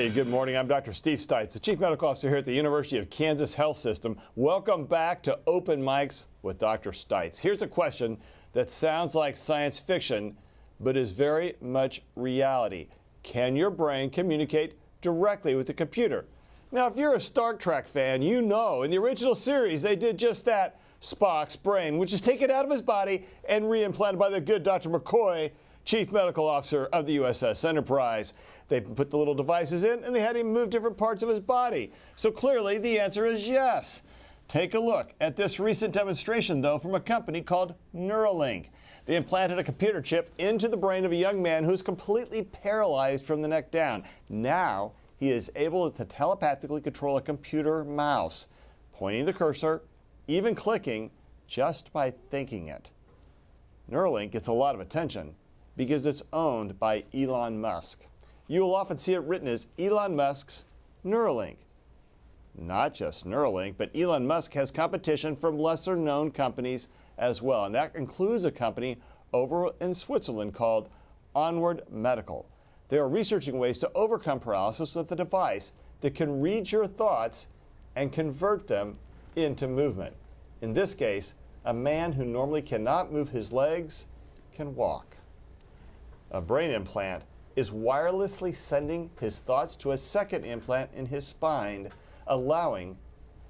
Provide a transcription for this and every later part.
Hey, good morning. I'm Dr. Steve Stites, the Chief Medical Officer here at the University of Kansas Health System. Welcome back to Open Mics with Dr. Stites. Here's a question that sounds like science fiction, but is very much reality. Can your brain communicate directly with the computer? Now, if you're a Star Trek fan, you know in the original series they did just that. Spock's brain, which is taken out of his body and reimplanted by the good Dr. McCoy, Chief Medical Officer of the USS Enterprise. They put the little devices in and they had him move different parts of his body. So clearly the answer is yes. Take a look at this recent demonstration, though, from a company called Neuralink. They implanted a computer chip into the brain of a young man who's completely paralyzed from the neck down. Now he is able to telepathically control a computer mouse, pointing the cursor, even clicking, just by thinking it. Neuralink gets a lot of attention because it's owned by Elon Musk. You will often see it written as Elon Musk's Neuralink. Not just Neuralink, but Elon Musk has competition from lesser-known companies as well, and that includes a company over in Switzerland called Onward Medical. They are researching ways to overcome paralysis with a device that can read your thoughts and convert them into movement. In this case, a man who normally cannot move his legs can walk. A brain implant is wirelessly sending his thoughts to a second implant in his spine, allowing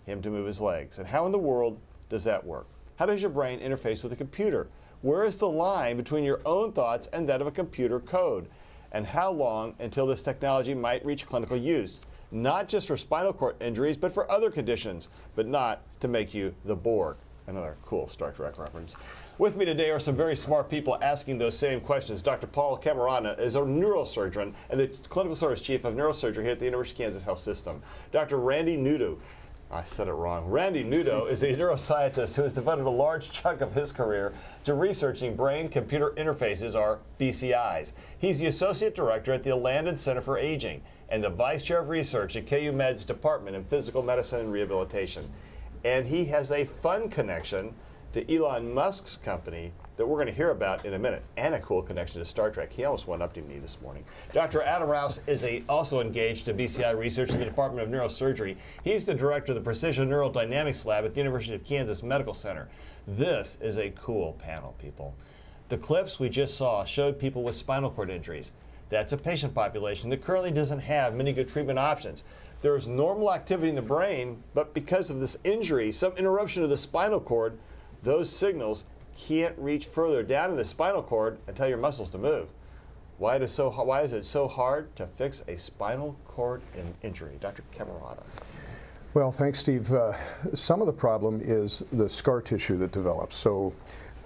him to move his legs. And how in the world does that work? How does your brain interface with a computer? Where is the line between your own thoughts and that of a computer code? And how long until this technology might reach clinical use? Not just for spinal cord injuries, but for other conditions, but not to make you the Borg. Another cool Star Trek reference. With me today are some very smart people asking those same questions. Dr. Paul Camarana is a neurosurgeon and the Clinical Service Chief of Neurosurgery here at the University of Kansas Health System. Dr. Randy Nudo, I said it wrong. Randy Nudo is a neuroscientist who has devoted a large chunk of his career to researching brain-computer interfaces, or BCIs. He's the Associate Director at the Landon Center for Aging and the Vice Chair of Research at KU Med's Department in Physical Medicine and Rehabilitation. And he has a fun connection to Elon Musk's company that we're going to hear about in a minute, and a cool connection to Star Trek. He almost went up to me this morning. Dr. Adam Rouse is also engaged in BCI research in the Department of Neurosurgery. He's the director of the Precision Neural Dynamics Lab at the University of Kansas Medical Center. This is a cool panel, people. The clips we just saw showed people with spinal cord injuries. That's a patient population that currently doesn't have many good treatment options. There's normal activity in the brain, but because of this injury, some interruption of the spinal cord, those signals can't reach further down in the spinal cord and tell your muscles to move. Why is it so hard to fix a spinal cord injury? Dr. Camarada. Well, thanks, Steve. Some of the problem is the scar tissue that develops. So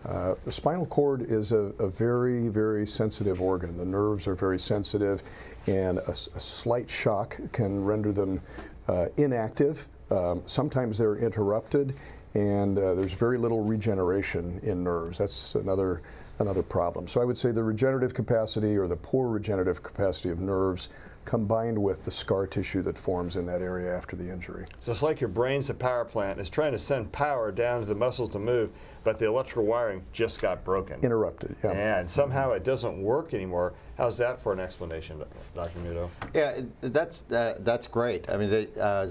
the spinal cord is a very, very sensitive organ. The nerves are very sensitive, and a slight shock can render them inactive. Sometimes they're interrupted, and there's very little regeneration in nerves. That's another problem. So I would say the regenerative capacity, or the poor regenerative capacity of nerves, combined with the scar tissue that forms in that area after the injury. So it's like your brain's a power plant. It's trying to send power down to the muscles to move, but the electrical wiring just got broken. Interrupted, yeah. And somehow it doesn't work anymore. How's that for an explanation, Dr. Nudo? Yeah, that's great. I mean,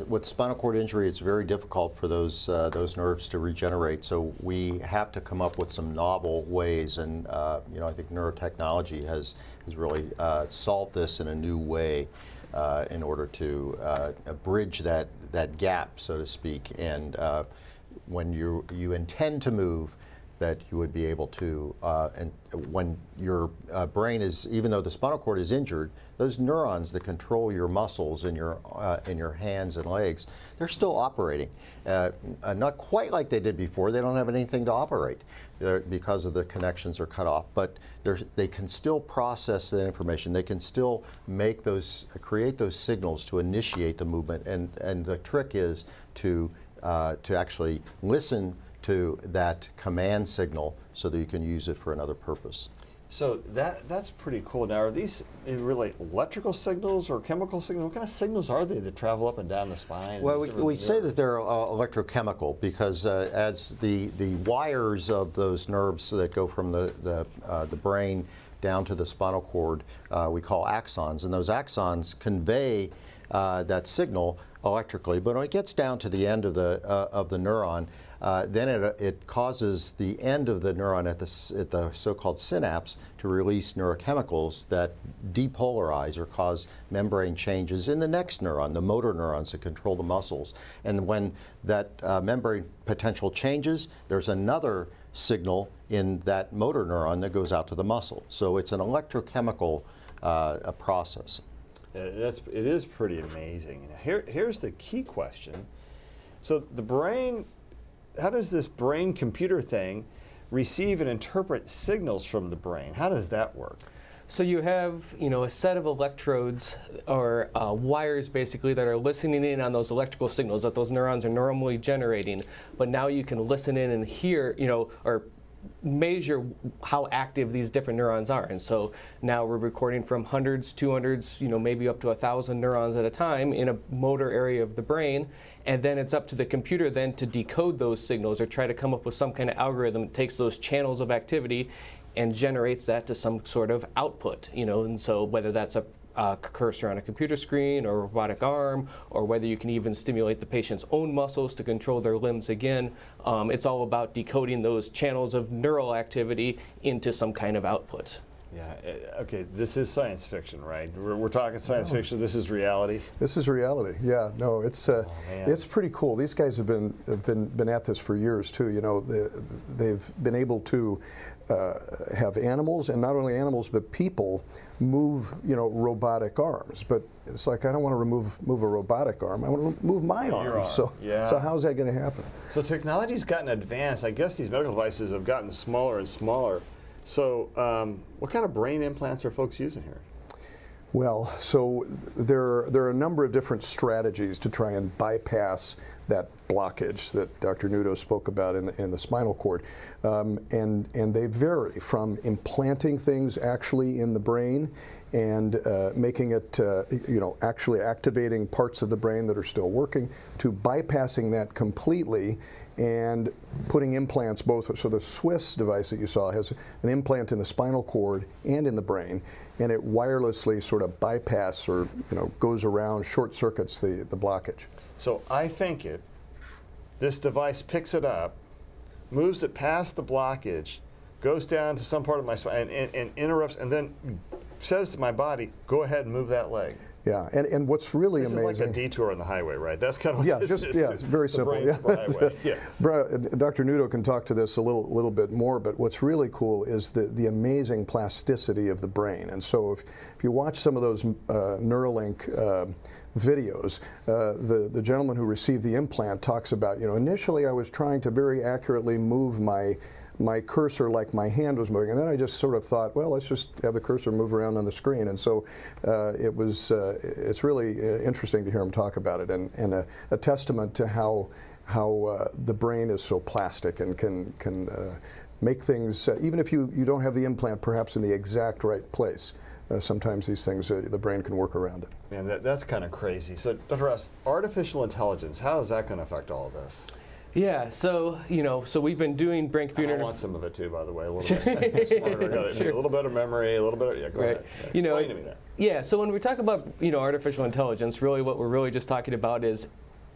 with spinal cord injury, it's very difficult for those nerves to regenerate. So we have to come up with some novel ways, and I think neurotechnology has really solved this in a new way in order to bridge that gap, so to speak. And when you intend to move, that you would be able to, and when your brain is, even though the spinal cord is injured, those neurons that control your muscles in your hands and legs, they're still operating. Not quite like they did before. They don't have anything to operate because of the connections are cut off, but they can still process that information. They can still create those signals to initiate the movement, and the trick is to actually listen to that command signal so that you can use it for another purpose. So that's pretty cool. Now, are these really electrical signals or chemical signals? What kind of signals are they that travel up and down the spine? Well, we say that they're electrochemical because as the wires of those nerves that go from the brain down to the spinal cord we call axons, and those axons convey that signal electrically. But when it gets down to the end of the neuron, then it causes the end of the neuron at the so-called synapse to release neurochemicals that depolarize or cause membrane changes in the next neuron, the motor neurons that control the muscles. And when that membrane potential changes, there's another signal in that motor neuron that goes out to the muscle. So it's an electrochemical process. It is pretty amazing. Here's the key question. So the brain, how does this brain-computer thing receive and interpret signals from the brain? How does that work? So you have, a set of electrodes or wires basically that are listening in on those electrical signals that those neurons are normally generating. But now you can listen in and hear, or measure how active these different neurons are. And so now we're recording from hundreds, 200s, maybe up to 1,000 neurons at a time in a motor area of the brain. And then it's up to the computer then to decode those signals or try to come up with some kind of algorithm that takes those channels of activity and generates that to some sort of output, and so whether that's a cursor on a computer screen or a robotic arm, or whether you can even stimulate the patient's own muscles to control their limbs again, it's all about decoding those channels of neural activity into some kind of output. Yeah, okay, this is science fiction, right? We're talking science fiction, this is reality? This is reality, yeah. No, it's pretty cool. These guys have been at this for years too. They've been able to have animals, and not only animals, but people move, robotic arms. But it's like, I don't want to move a robotic arm, I want to move my arm. So how's that going to happen? So technology's gotten advanced. I guess these medical devices have gotten smaller and smaller. So what kind of brain implants are folks using here? Well, so there are a number of different strategies to try and bypass that blockage that Dr. Nudo spoke about in the spinal cord. And they vary from implanting things actually in the brain and making it, actually activating parts of the brain that are still working, to bypassing that completely and putting implants both. So the Swiss device that you saw has an implant in the spinal cord and in the brain, and it wirelessly sort of bypasses or goes around, short circuits the blockage. So I think this device picks it up, moves it past the blockage, goes down to some part of my spine and interrupts, and then says to my body, go ahead and move that leg. Yeah, and what's really amazing. This is like a detour on the highway, right? That's kind of what this is. Yeah, it's very simple. Dr. Nudo can talk to this a little bit more, but what's really cool is the amazing plasticity of the brain. And so if you watch some of those Neuralink videos, the gentleman who received the implant talks about, initially I was trying to very accurately move my cursor like my hand was moving, and then I just sort of thought, well, let's just have the cursor move around on the screen. And so it's really interesting to hear him talk about it, and a testament to how the brain is so plastic and can make things, even if you don't have the implant perhaps in the exact right place. Sometimes these things, the brain can work around it. Man, that's kind of crazy. So, Dr. Ross, artificial intelligence, how is that going to affect all of this? Yeah, so so we've been doing brain-computer. I want some of it too, by the way. A little bit smarter. Sure. A little bit of memory, a little bit. Go ahead. Explain to me that. Yeah, so when we talk about artificial intelligence, really what we're really just talking about is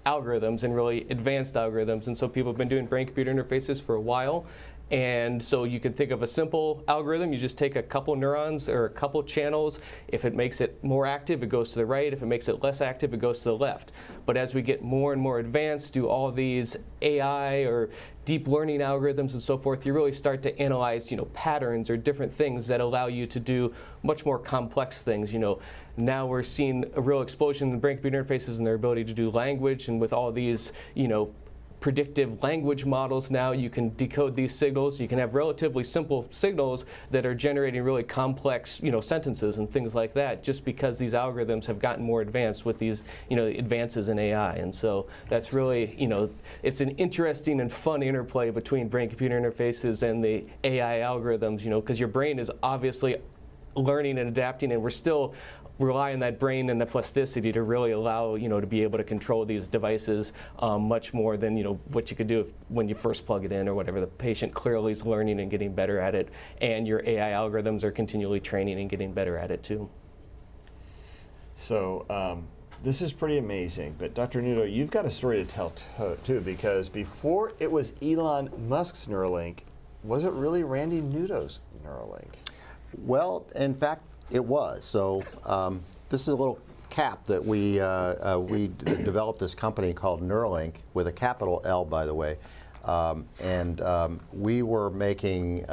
algorithms, and really advanced algorithms. And so people have been doing brain-computer interfaces for a while. And so you can think of a simple algorithm. You just take a couple neurons or a couple channels. If it makes it more active, it goes to the right. If it makes it less active, it goes to the left. But as we get more and more advanced, do all these AI or deep learning algorithms and so forth, you really start to analyze, patterns or different things that allow you to do much more complex things. Now we're seeing a real explosion in brain-computer interfaces and their ability to do language, and with all these, predictive language models now, you can decode these signals. You can have relatively simple signals that are generating really complex, sentences and things like that, just because these algorithms have gotten more advanced with these, advances in AI. And so that's really, it's an interesting and fun interplay between brain-computer interfaces and the AI algorithms, because your brain is obviously learning and adapting, and we're still rely on that brain and the plasticity to really allow, to be able to control these devices much more than, what you could do when you first plug it in or whatever. The patient clearly is learning and getting better at it, and your AI algorithms are continually training and getting better at it too. So this is pretty amazing, but Dr. Nudo, you've got a story to tell too, because before it was Elon Musk's Neuralink, was it really Randy Nudo's Neuralink? Well, in fact, it was. So this is a little cap that we developed this company called Neuralink, with a capital L, by the way. We were making,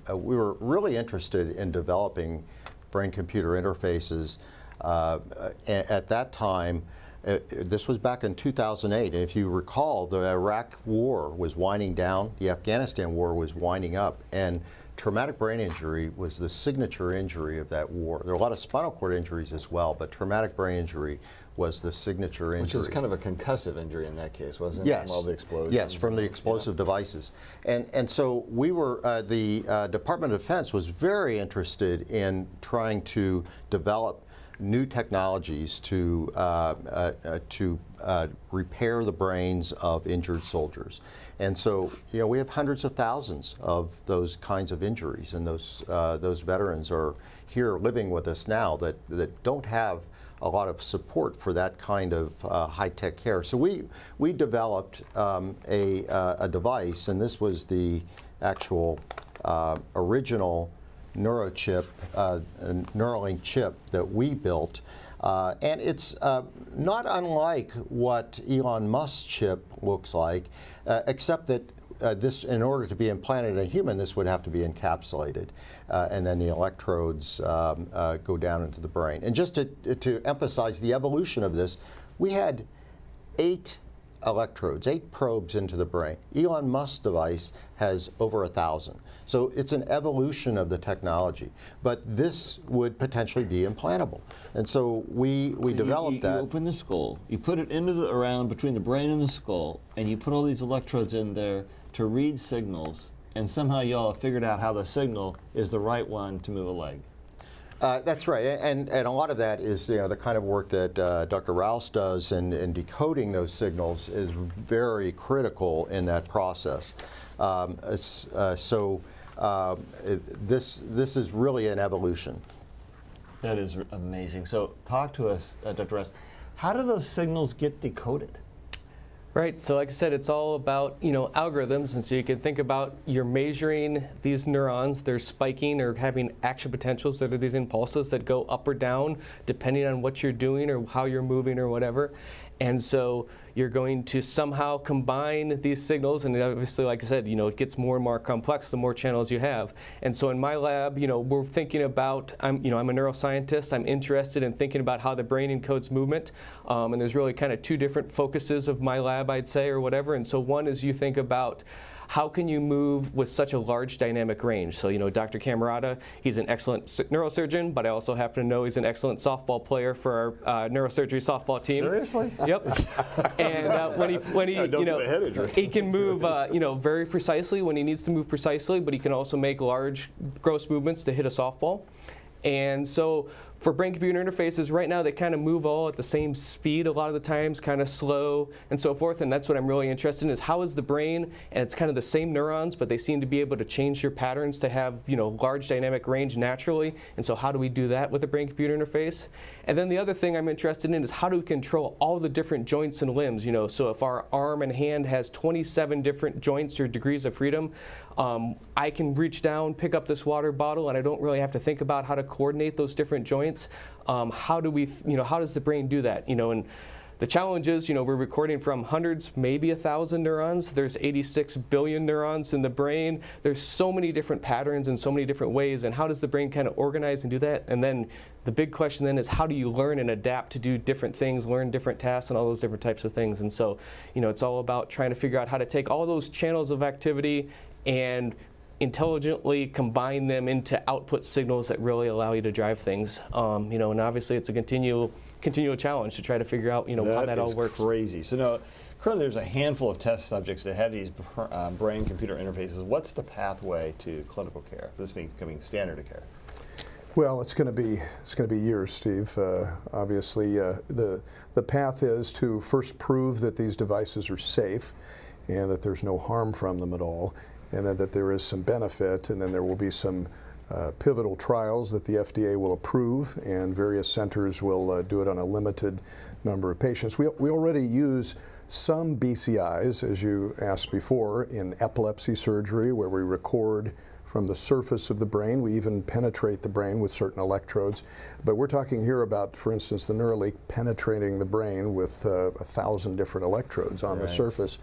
we were really interested in developing brain-computer interfaces. At that time, this was back in 2008, and if you recall, the Iraq War was winding down, the Afghanistan War was winding up, and traumatic brain injury was the signature injury of that war. There are a lot of spinal cord injuries as well, but traumatic brain injury was the signature injury. Which is kind of a concussive injury in that case, wasn't it? Yes. From all the explosions. Yes, from the explosive devices. And so we were, the Department of Defense was very interested in trying to develop new technologies to repair the brains of injured soldiers. And so, we have hundreds of thousands of those kinds of injuries, and those veterans are here living with us now that don't have a lot of support for that kind of high-tech care. So we developed a device, and this was the actual original Neurochip, Neuralink chip that we built, and it's not unlike what Elon Musk's chip looks like, except that this, in order to be implanted in a human, this would have to be encapsulated, and then the electrodes go down into the brain. And just to emphasize the evolution of this, we had 8 electrodes, 8 probes into the brain. Elon Musk's device has over 1,000. So it's an evolution of the technology. But this would potentially be implantable. And so we developed that. You open the skull, you put it into around between the brain and the skull, and you put all these electrodes in there to read signals, and somehow y'all have figured out how the signal is the right one to move a leg. That's right, and a lot of that is the kind of work that Dr. Rouse does in decoding those signals is very critical in that process. This is really an evolution. That is amazing. So talk to us, Dr. Rouse. How do those signals get decoded? Right, so like I said, it's all about, algorithms, and so you can think about you're measuring these neurons, they're spiking or having action potentials, that are these impulses that go up or down depending on what you're doing or how you're moving or whatever. And so you're going to somehow combine these signals, and obviously, like I said, it gets more and more complex the more channels you have. And so in my lab, we're thinking about, I'm a neuroscientist, I'm interested in thinking about how the brain encodes movement, and there's really kind of 2 different focuses of my lab, I'd say, or whatever. And so one is you think about how can you move with such a large dynamic range? So, Dr. Camerata, he's an excellent neurosurgeon, but I also happen to know he's an excellent softball player for our neurosurgery softball team. Seriously? Yep. And when he, he can move, very precisely when he needs to move precisely, but he can also make large gross movements to hit a softball. And so for brain-computer interfaces, right now they kind of move all at the same speed a lot of the times, kind of slow and so forth, and that's what I'm really interested in, is how is the brain, and it's kind of the same neurons, but they seem to be able to change your patterns to have, large dynamic range naturally, and so how do we do that with a brain-computer interface? And then the other thing I'm interested in is how do we control all the different joints and limbs, so if our arm and hand has 27 different joints or degrees of freedom, I can reach down, pick up this water bottle, and I don't really have to think about how to coordinate those different joints. How do we, how does the brain do that? And the challenge is, we're recording from hundreds, maybe 1,000 neurons. There's 86 billion neurons in the brain. There's so many different patterns and so many different ways. And how does the brain kind of organize and do that? And then the big question then is how do you learn and adapt to do different things, learn different tasks and all those different types of things. And so, it's all about trying to figure out how to take all those channels of activity and intelligently combine them into output signals that really allow you to drive things. And obviously it's a continual challenge to try to figure out, how that all works. That is crazy. So now, currently there's a handful of test subjects that have these brain-computer interfaces. What's the pathway to clinical care, this becoming standard of care? Well, it's going to be years, Steve. Obviously, the path is to first prove that these devices are safe, and that there's no harm from them at all, and then that there is some benefit, and then there will be some pivotal trials that the FDA will approve, and various centers will do it on a limited number of patients. We already use some BCIs, as you asked before, in epilepsy surgery, where we record from the surface of the brain. We even penetrate the brain with certain electrodes. But we're talking here about, for instance, the Neuralink penetrating the brain with 1,000 different electrodes on the surface.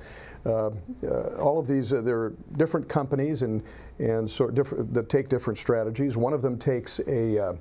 All of these, there are different companies and that take different strategies. One of them takes a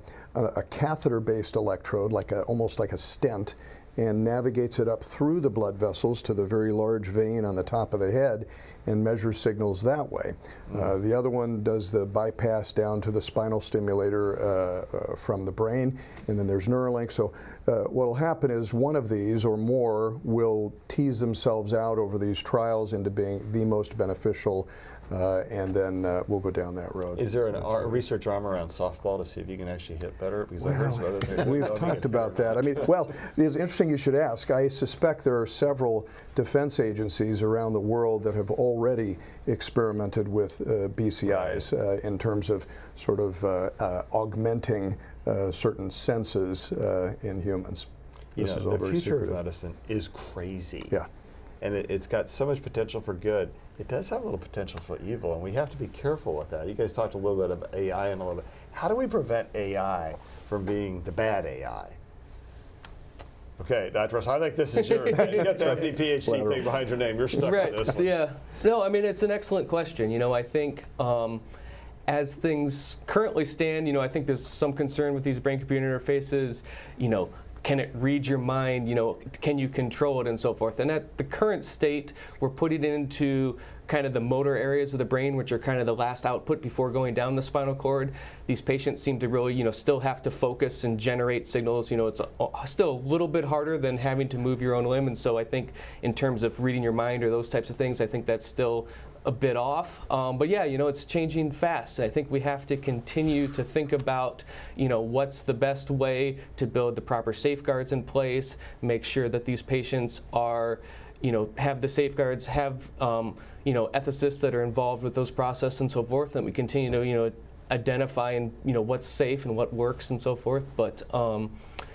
catheter-based electrode, almost like a stent, and navigates it up through the blood vessels to the very large vein on the top of the head and measures signals that way. The other one does the bypass down to the spinal stimulator from the brain, and then there's Neuralink. So what will happen is one of these or more will tease themselves out over these trials into being the most beneficial, and then we'll go down that road. Is there a research arm around softball to see if you can actually hit better? Because I heard some other things. We've talked about that. I mean, well, it's interesting you should ask. I suspect there are several defense agencies around the world that have already experimented with BCIs in terms of sort of augmenting certain senses in humans. You know, the future of medicine is crazy. Yeah. And it's got so much potential for good. It does have a little potential for evil, and we have to be careful with that. You guys talked a little bit about AI and a little bit. How do we prevent AI from being the bad AI? Okay, Dr. Russ, I think this is your, you got the MD, PhD thing behind your name. You're stuck with this one. Yeah. No, I mean, it's an excellent question. You know, I think as things currently stand, you know, I think there's some concern with these brain-computer interfaces, you know, can it read your mind, you know, can you control it and so forth. And at the current state, we're putting it into kind of the motor areas of the brain, which are kind of the last output before going down the spinal cord. These patients seem to really, you know, still have to focus and generate signals. You know, it's still a little bit harder than having to move your own limb. And so I think in terms of reading your mind or those types of things, I think that's still a bit off. But yeah, you know, it's changing fast. And I think we have to continue to think about, you know, what's the best way to build the proper safeguards in place, make sure that these patients are, you know, have the safeguards, have, you know, ethicists that are involved with those processes and so forth, and we continue to, you know, identify and, you know, what's safe and what works and so forth. But,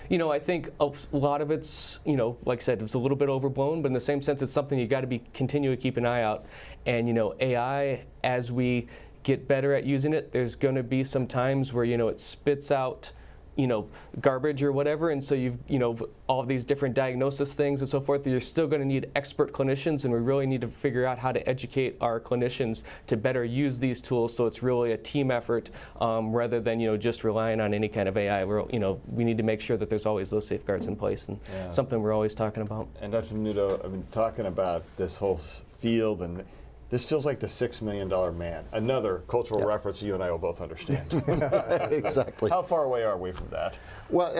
you know, I think a lot of it's, you know, like I said, it's a little bit overblown, but in the same sense, it's something you got to continue to keep an eye out. And, you know, AI, as we get better at using it, there's going to be some times where, you know, it spits out, you know, garbage or whatever, and so you've, you know, all of these different diagnosis things and so forth. You're still going to need expert clinicians, and we really need to figure out how to educate our clinicians to better use these tools, so it's really a team effort rather than, you know, just relying on any kind of AI. You know, we need to make sure that there's always those safeguards in place, and something we're always talking about. And Dr. Nudo, I've been talking about this whole field, and this feels like the $6 Million Man. Another cultural reference you and I will both understand. Exactly. How far away are we from that? Well,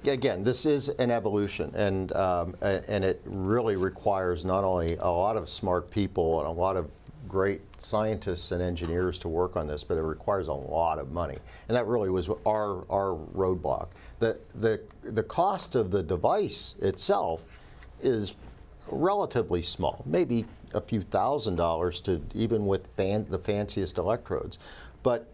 again, this is an evolution, and it really requires not only a lot of smart people and a lot of great scientists and engineers to work on this, but it requires a lot of money. And that really was our roadblock. The cost of the device itself is relatively small, maybe a few $1,000s to even with the fanciest electrodes. But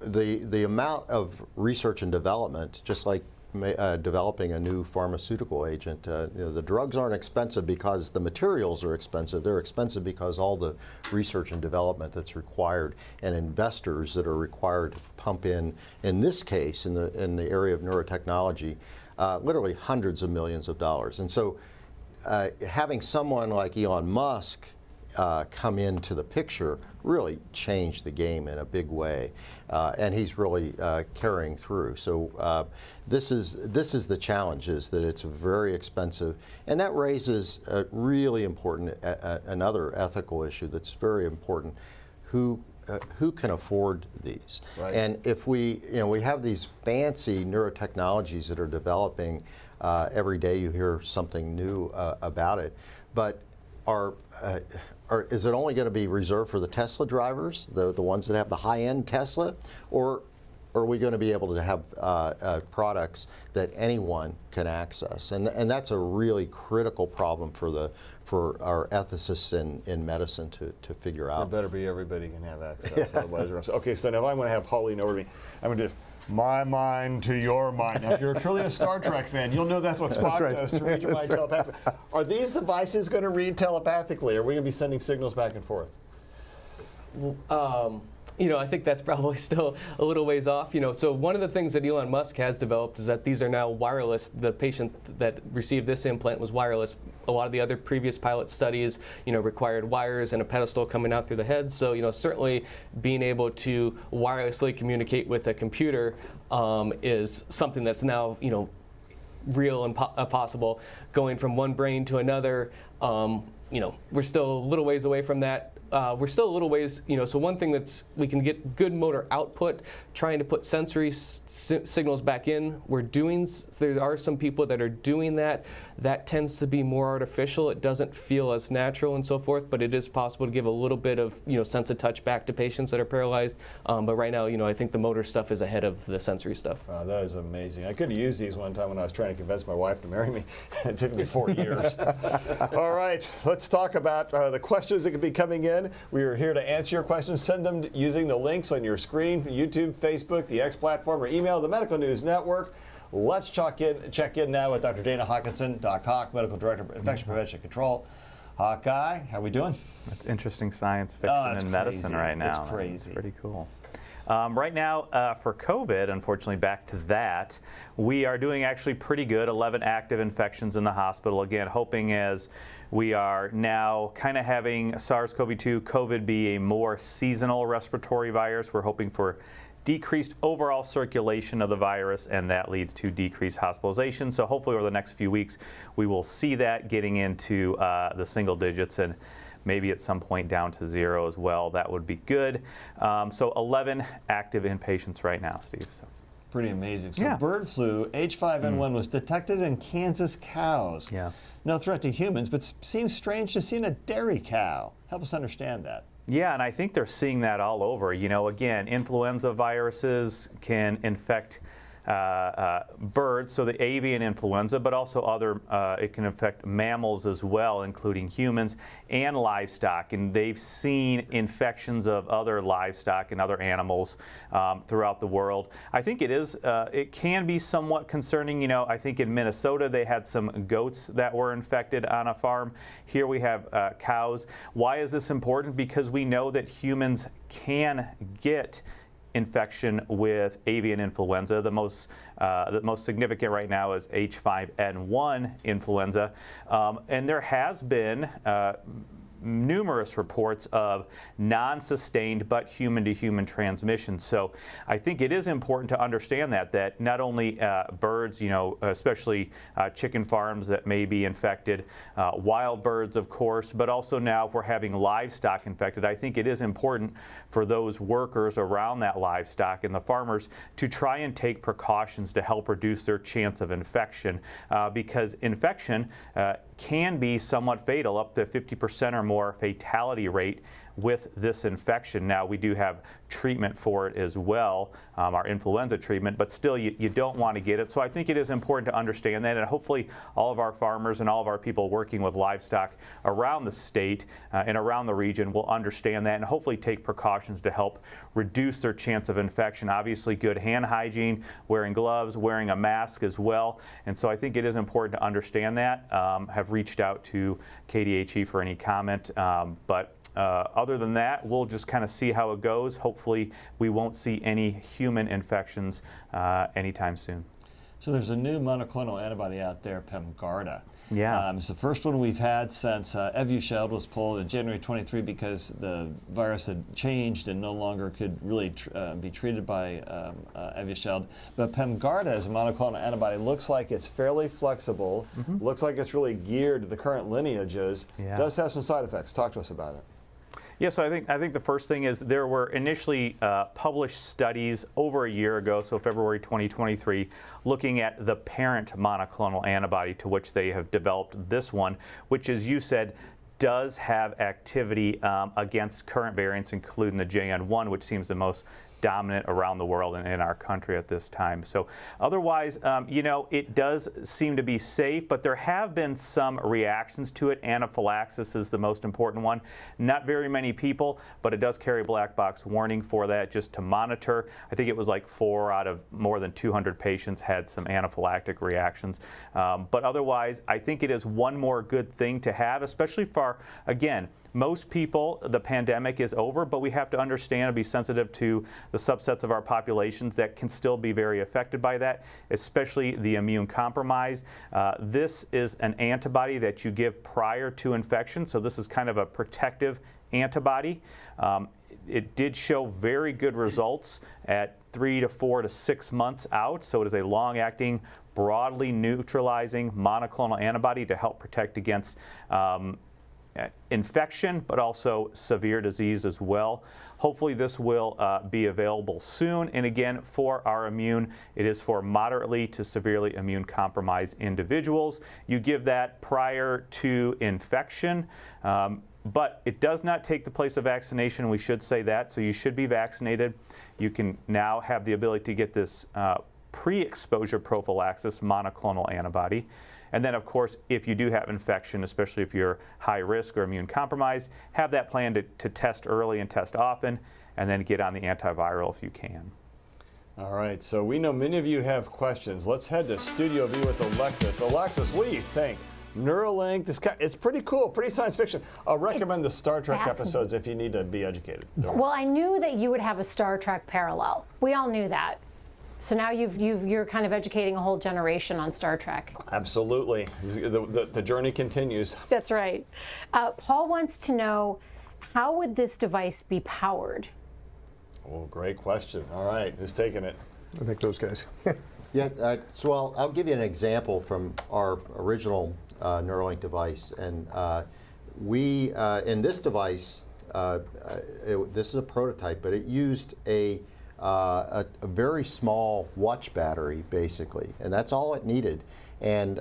the amount of research and development, just like developing a new pharmaceutical agent, you know, the drugs aren't expensive because the materials are expensive. They're expensive because all the research and development that's required and investors that are required to pump in this case, in the area of neurotechnology, literally hundreds of millions of dollars. And so having someone like Elon Musk come into the picture really changed the game in a big way, and he's really carrying through. So this is the challenge, is that it's very expensive, and that raises a really important another ethical issue that's very important: who can afford these? Right. And if we have these fancy neurotechnologies that are developing. Every day you hear something new about it, but is it only going to be reserved for the Tesla drivers, the ones that have the high-end Tesla, or or are we going to be able to have products that anyone can access? And that's a really critical problem for our ethicists in medicine to figure out. It better be everybody can have access. Otherwise, okay, so now if I'm going to have Pauline over me, I'm going to just my mind to your mind. Now, if you're truly a Star Trek fan, you'll know that's what Spock does to read your mind telepathically. Are these devices going to read telepathically? Or are we going to be sending signals back and forth? You know, I think that's probably still a little ways off. You know, so one of the things that Elon Musk has developed is that these are now wireless. The patient that received this implant was wireless. A lot of the other previous pilot studies, you know, required wires and a pedestal coming out through the head. So, you know, certainly being able to wirelessly communicate with a computer is something that's now, you know, real and possible. Going from one brain to another, you know, we're still a little ways away from that. We're still a little ways, you know, so one thing that's, we can get good motor output, trying to put sensory signals back in. There are some people that are doing that. That tends to be more artificial. It doesn't feel as natural and so forth, but it is possible to give a little bit of, you know, sense of touch back to patients that are paralyzed. But right now, you know, I think the motor stuff is ahead of the sensory stuff. Wow, that is amazing. I could have used these one time when I was trying to convince my wife to marry me. It took me 4 years. All right, let's talk about the questions that could be coming in. We are here to answer your questions. Send them using the links on your screen, YouTube, Facebook, the X platform, or email the Medical News Network. Let's check in now with Dr. Dana Hawkinson, Doc Hawk, Medical Director of Infection Prevention and Control. Hawkeye, how are we doing? It's interesting science fiction in medicine right now. It's crazy. It's pretty cool. Right now, for COVID, unfortunately, back to that, we are doing actually pretty good. 11 active infections in the hospital. Again, hoping as we are now kind of having SARS-CoV-2, COVID be a more seasonal respiratory virus. We're hoping for decreased overall circulation of the virus, and that leads to decreased hospitalization. So hopefully over the next few weeks, we will see that getting into the single digits and maybe at some point down to 0 as well. That would be good. So 11 active inpatients right now, Steve. So. Pretty amazing. So Yeah. bird flu, H5N1, was detected in Kansas cows. Yeah. No threat to humans, but seems strange to see in a dairy cow. Help us understand that. Yeah, and I think they're seeing that all over. You know, again, influenza viruses can infect birds, so the avian influenza, but also other, it can affect mammals as well, including humans and livestock. And they've seen infections of other livestock and other animals throughout the world. I think it can be somewhat concerning. You know, I think in Minnesota they had some goats that were infected on a farm. Here we have cows. Why is this important? Because we know that humans can get infection with avian influenza. The most significant right now is H5N1 influenza, and there has been numerous reports of non-sustained but human-to-human transmission. So I think it is important to understand that not only birds, you know, especially chicken farms that may be infected, wild birds, of course, but also now if we're having livestock infected, I think it is important for those workers around that livestock and the farmers to try and take precautions to help reduce their chance of infection, because infection can be somewhat fatal, up to 50% or more fatality rate with this infection. Now, we do have treatment for it as well, our influenza treatment, but still you don't want to get it. So I think it is important to understand that, and hopefully all of our farmers and all of our people working with livestock around the state and around the region will understand that and hopefully take precautions to help reduce their chance of infection. Obviously, good hand hygiene, wearing gloves, wearing a mask as well. And so I think it is important to understand that. Have reached out to KDHE for any comment, but other than that, we'll just kind of see how it goes. Hopefully, we won't see any human infections anytime soon. So there's a new monoclonal antibody out there, PEMGARDA. Yeah. It's the first one we've had since Evusheld was pulled in January 23 because the virus had changed and no longer could really be treated by Evusheld. But PEMGARDA as a monoclonal antibody looks like it's fairly flexible, looks like it's really geared to the current lineages, does have some side effects. Talk to us about it. Yeah, so I think the first thing is there were initially published studies over a year ago, so February 2023, looking at the parent monoclonal antibody to which they have developed this one, which, as you said, does have activity against current variants, including the JN1, which seems the most dominant around the world and in our country at this time. So otherwise, you know, it does seem to be safe, but there have been some reactions to it. Anaphylaxis is the most important one. Not very many people, but it does carry a black box warning for that, just to monitor. I think it was like 4 out of more than 200 patients had some anaphylactic reactions. But otherwise, I think it is one more good thing to have, especially for, again, most people, the pandemic is over, but we have to understand and be sensitive to the subsets of our populations that can still be very affected by that, especially the immune compromised. This is an antibody that you give prior to infection, so this is kind of a protective antibody. It did show very good results at 3 to 4 to 6 months out, so it is a long-acting, broadly neutralizing monoclonal antibody to help protect against infection, but also severe disease as well. Hopefully this will be available soon. And again, for our immune, it is for moderately to severely immune compromised individuals. You give that prior to infection, but it does not take the place of vaccination. We should say that. So you should be vaccinated. You can now have the ability to get this pre-exposure prophylaxis monoclonal antibody. And then, of course, if you do have infection, especially if you're high risk or immune compromised, have that plan to test early and test often, and then get on the antiviral if you can. All right, so we know many of you have questions. Let's head to Studio B with Alexis. Alexis, what do you think? Neuralink, it's pretty cool, pretty science fiction. I'll recommend the Star Trek episodes if you need to be educated. Well, I knew that you would have a Star Trek parallel. We all knew that. So now you're kind of educating a whole generation on Star Trek. Absolutely. The journey continues. That's right. Paul wants to know, how would this device be powered? Oh, great question. All right, who's taking it? I think those guys. Yeah, so I'll give you an example from our original Neuralink device. And we, in this device, this is a prototype, but it used a very small watch battery, basically, and that's all it needed, and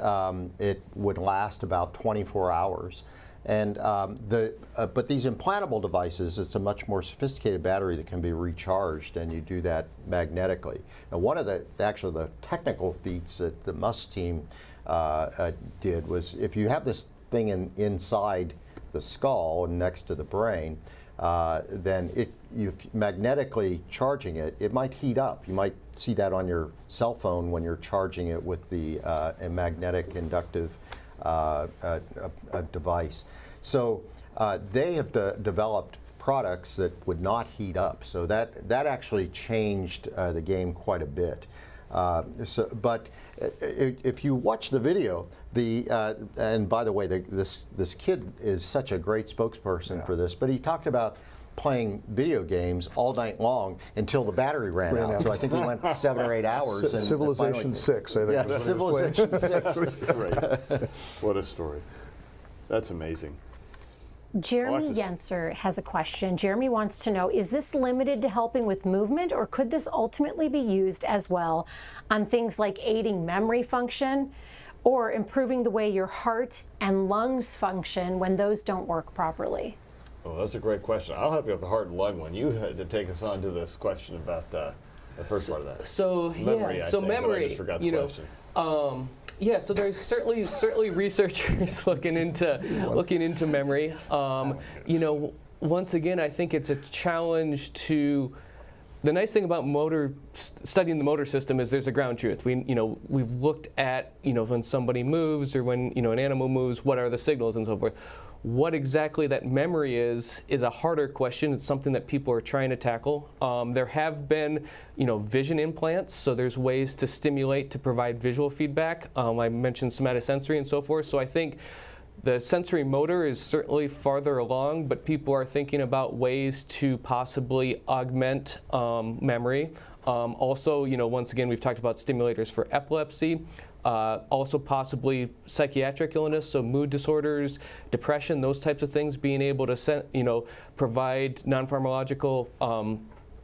it would last about 24 hours. And but these implantable devices, it's a much more sophisticated battery that can be recharged, and you do that magnetically. And one of the technical feats that the Musk team did was, if you have this thing inside the skull and next to the brain, then you magnetically charging it, it might heat up. You might see that on your cell phone when you're charging it with a magnetic inductive device. So they have developed products that would not heat up. So that actually changed the game quite a bit. But if you watch the video, and by the way, this kid is such a great spokesperson for this, but he talked about playing video games all night long until the battery ran out. So I think he went 7 or 8 hours. Civilization 6, I think. Yeah, Civilization 6. Right. What a story. That's amazing. Jeremy Alexis. Yenser has a question. Jeremy wants to know, is this limited to helping with movement, or could this ultimately be used as well on things like aiding memory function or improving the way your heart and lungs function when those don't work properly? Oh, that's a great question. I'll help you with the heart and lung one. You had to take us on to this question about the first part of that. So memory, yeah, I so think, memory. I just forgot the question. Yeah, so there's certainly researchers looking into memory. You know, once again, I think it's a challenge to. The nice thing about studying the motor system is there's a ground truth. We've looked at when somebody moves or when an animal moves, what are the signals and so forth. What exactly that memory is a harder question. It's something that people are trying to tackle. There have been, vision implants, so there's ways to stimulate to provide visual feedback. I mentioned somatosensory and so forth. So I think the sensory motor is certainly farther along, but people are thinking about ways to possibly augment memory. Also, once again, we've talked about stimulators for epilepsy. Also possibly psychiatric illness, so mood disorders, depression, those types of things, being able to provide non-pharmacological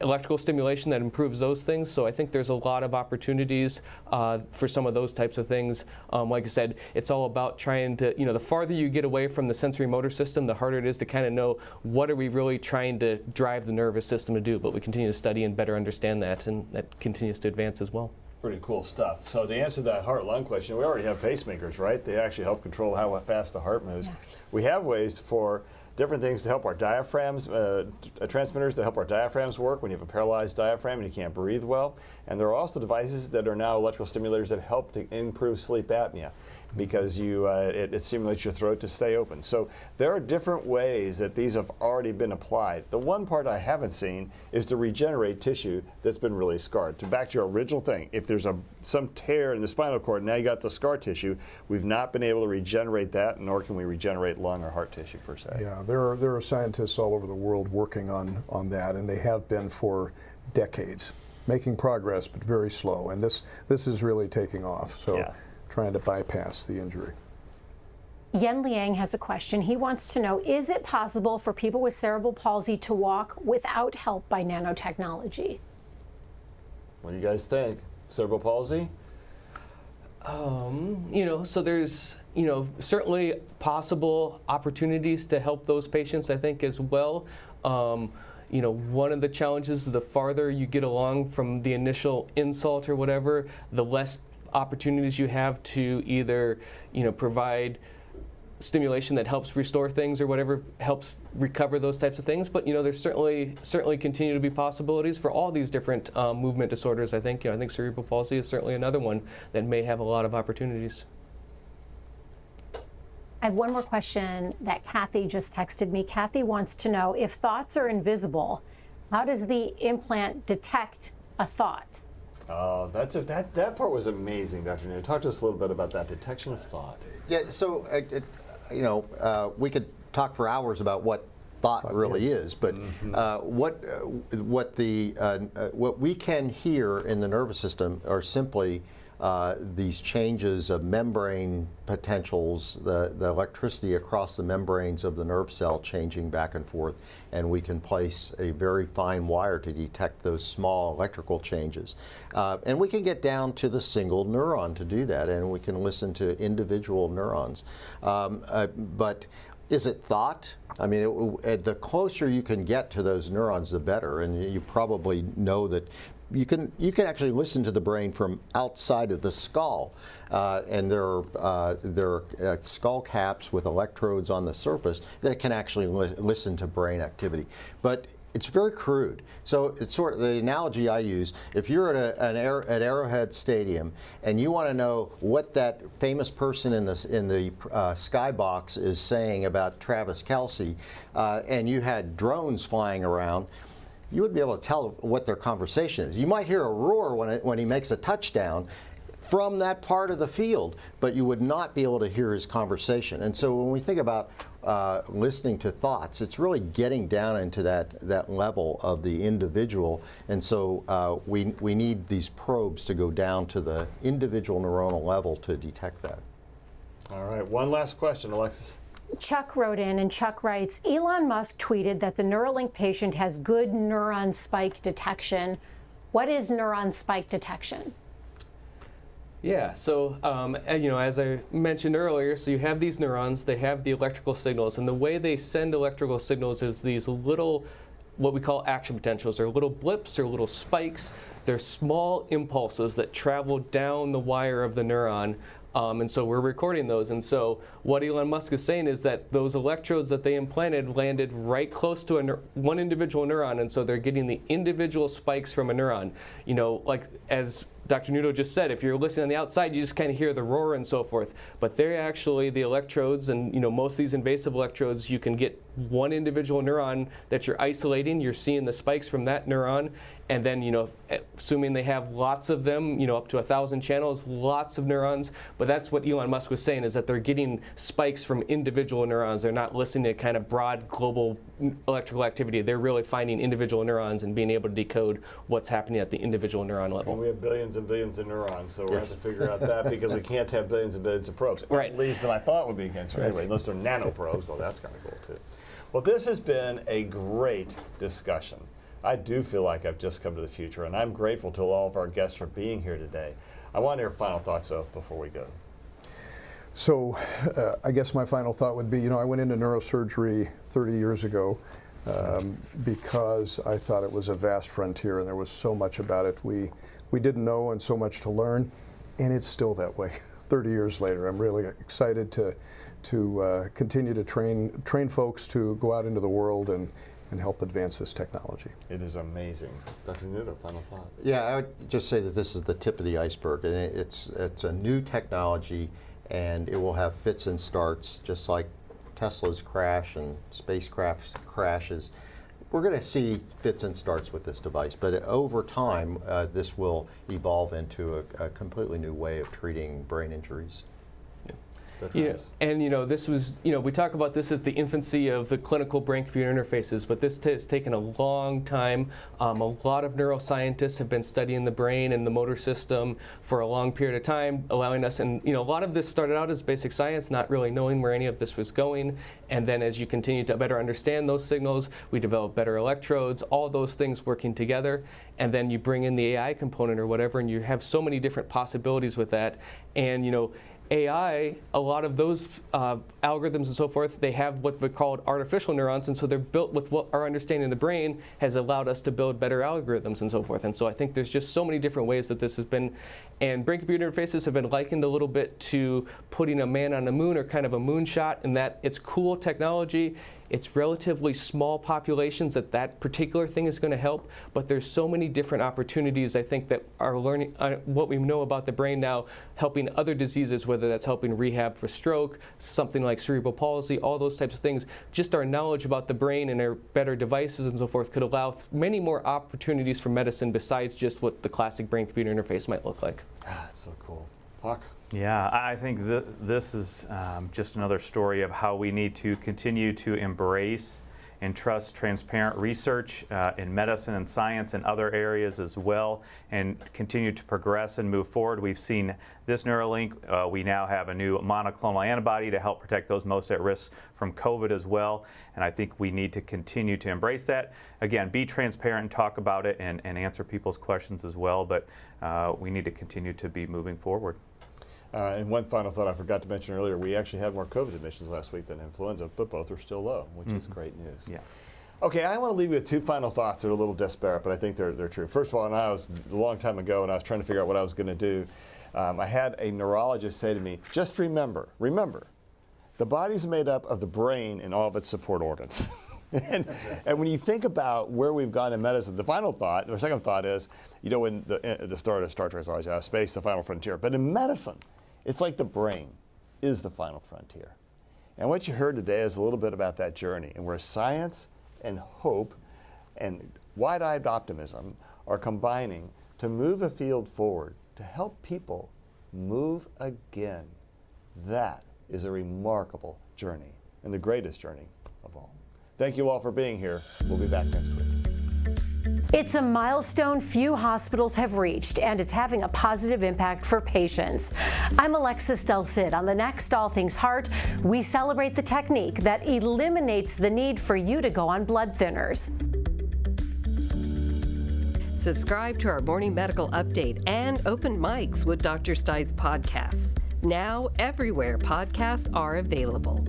electrical stimulation that improves those things. So I think there's a lot of opportunities for some of those types of things. Like I said, it's all about trying to, the farther you get away from the sensory motor system, the harder it is to kind of know what are we really trying to drive the nervous system to do. But we continue to study and better understand that, and that continues to advance as well. Pretty cool stuff. So to answer that heart-lung question, we already have pacemakers, right? They actually help control how fast the heart moves. Yeah. We have ways for different things to help our diaphragms, transmitters to help our diaphragms work when you have a paralyzed diaphragm and you can't breathe well. And there are also devices that are now electrical stimulators that help to improve sleep apnea, because it stimulates your throat to stay open. So there are different ways that these have already been applied. The one part I haven't seen is to regenerate tissue that's been really scarred. Back to your original thing, if there's some tear in the spinal cord, now you got the scar tissue, we've not been able to regenerate that, nor can we regenerate lung or heart tissue per se. Yeah, there are scientists all over the world working on that, and they have been for decades, making progress but very slow. And this is really taking off. So. Yeah. Trying to bypass the injury. Yen Liang has a question. He wants to know, is it possible for people with cerebral palsy to walk without help by nanotechnology? What do you guys think? Cerebral palsy? So there's, certainly possible opportunities to help those patients, I think, as well. One of the challenges, the farther you get along from the initial insult or whatever, the less opportunities you have to either, provide stimulation that helps restore things or whatever helps recover those types of things. But there's certainly continue to be possibilities for all these different movement disorders. I think cerebral palsy is certainly another one that may have a lot of opportunities. I have one more question that Kathy just texted me. Kathy wants to know, if thoughts are how does the implant detect a thought? Oh, that part was amazing, Dr. Nuno. Talk to us a little bit about that detection of thought. Yeah, so we could talk for hours about what thought really is, but what we can hear in the nervous system are simply these changes of membrane potentials, the electricity across the membranes of the nerve cell changing back and forth, and we can place a very fine wire to detect those small electrical changes. And we can get down to the single neuron to do that, and we can listen to individual neurons. But is it thought? I mean, the closer you can get to those neurons, the better, and you probably know that you can actually listen to the brain from outside of the skull, and there are skull caps with electrodes on the surface that can actually listen to brain activity. But it's very crude. So it's sort of the analogy I use. If you're at Arrowhead Stadium and you want to know what that famous person in the skybox is saying about Travis Kelce, and you had drones flying around, you would be able to tell what their conversation is. You might hear a roar when he makes a touchdown from that part of the field, but you would not be able to hear his conversation. And so when we think about listening to thoughts, it's really getting down into that level of the individual. And so we need these probes to go down to the individual neuronal level to detect that. All right, one last question, Alexis. Chuck wrote in, and Chuck writes, Elon Musk tweeted that the Neuralink patient has good neuron spike detection. What is neuron spike detection? Yeah, so as I mentioned earlier, so you have these neurons, they have the electrical signals, and the way they send electrical signals is these little, what we call action potentials, or little blips or little spikes. They're small impulses that travel down the wire of the neuron. And so we're recording those. And so what Elon Musk is saying is that those electrodes that they implanted landed right close to one individual neuron. And so they're getting the individual spikes from a neuron. Like as Dr. Nuno just said, if you're listening on the outside, you just kind of hear the roar and so forth. But they're actually the electrodes, and most of these invasive electrodes, you can get one individual neuron that you're isolating. You're seeing the spikes from that neuron. And then, assuming they have lots of them, up to 1,000 channels, lots of neurons. But that's what Elon Musk was saying, is that they're getting spikes from individual neurons. They're not listening to kind of broad global electrical activity. They're really finding individual neurons and being able to decode what's happening at the individual neuron level. And we have billions and billions of neurons, so we're going to have to figure out that, because we can't have billions and billions of probes. Right. At least than I thought would be against it. Anyway, unless they're nano probes, so that's kind of cool too. Well, this has been a great discussion. I do feel like I've just come to the future, and I'm grateful to all of our guests for being here today. I want to hear final thoughts, though, before we go. So I guess my final thought would be, I went into neurosurgery 30 years ago because I thought it was a vast frontier and there was so much about it we didn't know and so much to learn, and it's still that way 30 years later. I'm really excited to continue to train folks to go out into the world and help advance this technology. It is amazing. Dr. Nudo, final thought. Yeah, I would just say that this is the tip of the iceberg, and it's a new technology, and it will have fits and starts, just like Tesla's crash and spacecraft crashes. We're going to see fits and starts with this device, but over time, this will evolve into a completely new way of treating brain injuries. And this was, we talk about this as the infancy of the clinical brain-computer interfaces, but this has taken a long time. A lot of neuroscientists have been studying the brain and the motor system for a long period of time, allowing us, and a lot of this started out as basic science, not really knowing where any of this was going, and then as you continue to better understand those signals, we develop better electrodes, all those things working together, and then you bring in the AI component or whatever, and you have so many different possibilities with that, and AI, a lot of those algorithms and so forth, they have what we call artificial neurons, and so they're built with what our understanding of the brain has allowed us to build better algorithms and so forth. And so I think there's just so many different ways that this has been, and brain-computer interfaces have been likened a little bit to putting a man on the moon, or kind of a moonshot, in that it's cool technology. It's relatively small populations that particular thing is going to help, but there's so many different opportunities, I think, that are learning what we know about the brain now, helping other diseases, whether that's helping rehab for stroke, something like cerebral palsy, all those types of things. Just our knowledge about the brain and our better devices and so forth could allow many more opportunities for medicine besides just what the classic brain-computer interface might look like. That's so cool. Huck? Yeah, I think this is just another story of how we need to continue to embrace and trust transparent research in medicine and science and other areas as well, and continue to progress and move forward. We've seen this Neuralink. We now have a new monoclonal antibody to help protect those most at risk from COVID as well, and I think we need to continue to embrace that. Again, be transparent and talk about it and answer people's questions as well, but we need to continue to be moving forward. And one final thought I forgot to mention earlier, we actually had more COVID admissions last week than influenza, but both are still low, which is great news. Yeah. Okay, I want to leave you with two final thoughts that are a little disparate, but I think they're true. First of all, and I was a long time ago, and I was trying to figure out what I was going to do. I had a neurologist say to me, just remember, the body's made up of the brain and all of its support organs. and when you think about where we've gone in medicine, the final thought, or second thought is, when the start of Star Trek is always space, the final frontier. But in medicine, it's like the brain is the final frontier. And what you heard today is a little bit about that journey, and where science and hope and wide-eyed optimism are combining to move a field forward, to help people move again. That is a remarkable journey, and the greatest journey of all. Thank you all for being here. We'll be back next week. It's a milestone few hospitals have reached, and it's having a positive impact for patients. I'm Alexis Del Cid. On the next All Things Heart, we celebrate the technique that eliminates the need for you to go on blood thinners. Subscribe to our morning medical update and Open Mics with Dr. Stites podcasts. Now, everywhere podcasts are available.